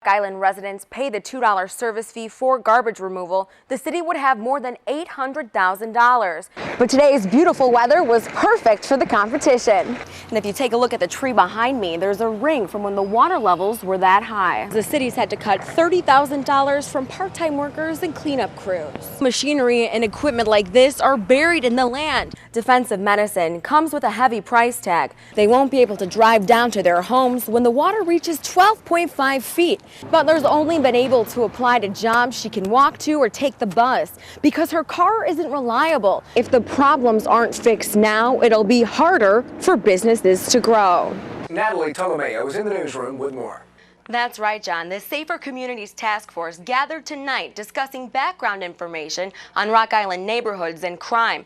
Island residents pay the $2 service fee for garbage removal, the city would have more than $800,000. But today's beautiful weather was perfect for the competition. And if you take a look at the tree behind me, there's a ring from when the water levels were that high. The city's had to cut $30,000 from part-time workers and cleanup crews. Machinery and equipment like this are buried in the land. Defensive medicine comes with a heavy price tag. They won't be able to drive down to their homes when the water reaches 12.5 feet. Butler's only been able to apply to jobs she can walk to or take the bus because her car isn't reliable. If the problems aren't fixed now, it'll be harder for businesses to grow. Natalie Tolomeo is in the newsroom with more. That's right, John. The Safer Communities Task Force gathered tonight discussing background information on Rock Island neighborhoods and crime.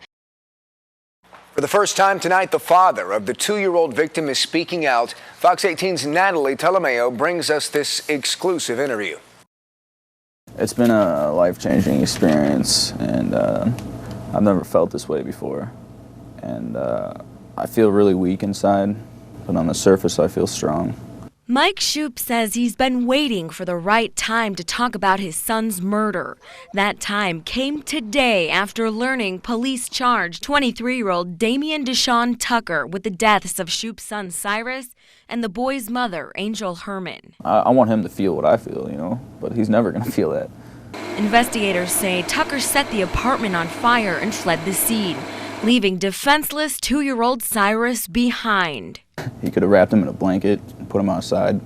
For the first time tonight, the father of the 2-year-old victim is speaking out. Fox 18's Natalie Tolomeo brings us this exclusive interview. It's been a life-changing experience, and I've never felt this way before. And I feel really weak inside, but on the surface I feel strong. Mike Shoup says he's been waiting for the right time to talk about his son's murder. That time came today after learning police charged 23-year-old Damian Deshaun Tucker with the deaths of Shoup's son Cyrus and the boy's mother, Angel Herman. I want him to feel what I feel, you know, but he's never going to feel that. Investigators say Tucker set the apartment on fire and fled the scene, leaving defenseless 2-year-old Cyrus behind. He could have wrapped him in a blanket and put him outside.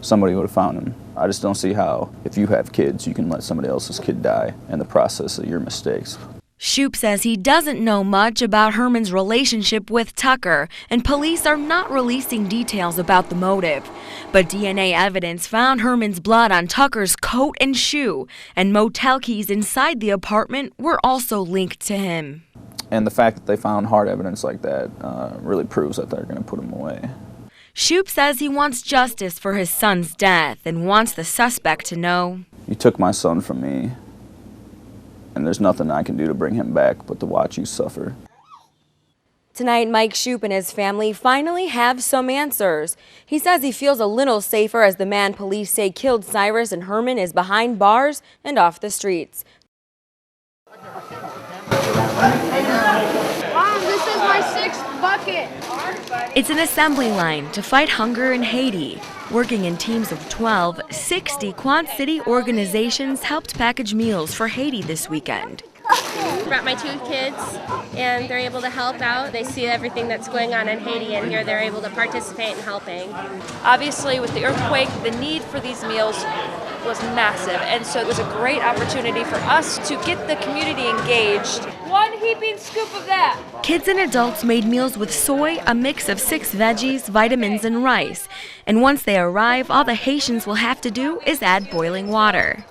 Somebody would have found him. I just don't see how, if you have kids, you can let somebody else's kid die in the process of your mistakes. Shoup says he doesn't know much about Herman's relationship with Tucker, and police are not releasing details about the motive. But DNA evidence found Herman's blood on Tucker's coat and shoe, and motel keys inside the apartment were also linked to him. And the fact that they found hard evidence like that really proves that they're going to put him away. Shoup says he wants justice for his son's death and wants the suspect to know. You took my son from me, and there's nothing I can do to bring him back but to watch you suffer. Tonight, Mike Shoup and his family finally have some answers. He says he feels a little safer as the man police say killed Cyrus and Herman is behind bars and off the streets. Mom, this is my 6th bucket. It's an assembly line to fight hunger in Haiti. Working in teams of 12, 60 Quad City organizations helped package meals for Haiti this weekend. I brought my 2 kids, and they're able to help out. They see everything that's going on in Haiti, and here they're able to participate in helping. Obviously, with the earthquake, the need for these meals was massive, and so it was a great opportunity for us to get the community engaged. 1 heaping scoop of that. Kids and adults made meals with soy, a mix of 6 veggies, vitamins, and rice. And once they arrive, all the Haitians will have to do is add boiling water.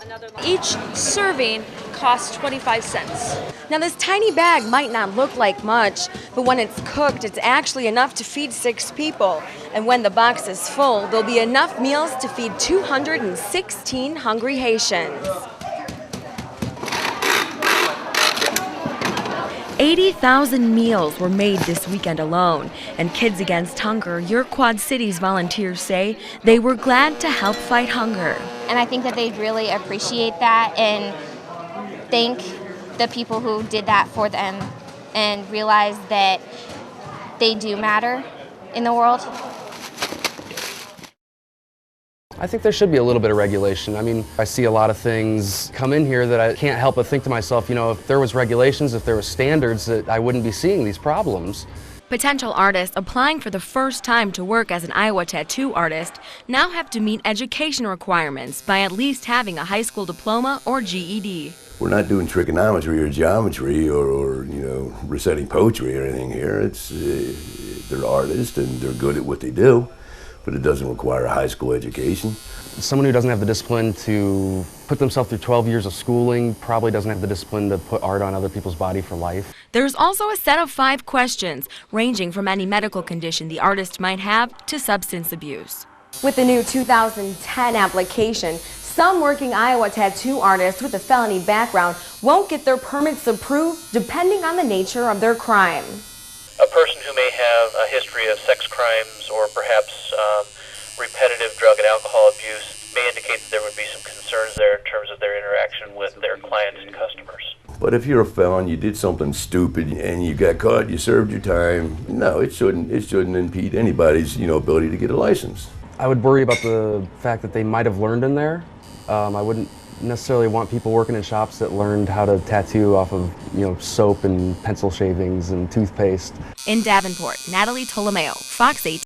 Each serving costs 25 cents. Now, this tiny bag might not look like much, but when it's cooked, it's actually enough to feed 6 people. And when the box is full, there'll be enough meals to feed 216 hungry Haitians. 80,000 meals were made this weekend alone, and Kids Against Hunger, your Quad Cities volunteers say they were glad to help fight hunger. And I think that they'd really appreciate that and thank the people who did that for them and realize that they do matter in the world. I think there should be a little bit of regulation. I mean, I see a lot of things come in here that I can't help but think to myself, you know, if there was regulations, if there was standards, that I wouldn't be seeing these problems. Potential artists applying for the first time to work as an Iowa tattoo artist now have to meet education requirements by at least having a high school diploma or GED. We're not doing trigonometry or geometry or you know, reciting poetry or anything here. It's they're artists and they're good at what they do, but it doesn't require a high school education. Someone who doesn't have the discipline to put themselves through 12 years of schooling probably doesn't have the discipline to put art on other people's body for life. There's also a set of 5 questions, ranging from any medical condition the artist might have to substance abuse. With the new 2010 application, some working Iowa tattoo artists with a felony background won't get their permits approved depending on the nature of their crime. A person who may have a history of sex crimes or perhaps repetitive drug and alcohol abuse may indicate that there interaction with their clients and customers. But if you're a felon, you did something stupid and you got caught, you served your time, no, it shouldn't impede anybody's, ability to get a license. I would worry about the fact that they might have learned in there. I wouldn't necessarily want people working in shops that learned how to tattoo off of, soap and pencil shavings and toothpaste. In Davenport, Natalie Tolomeo, Fox 18.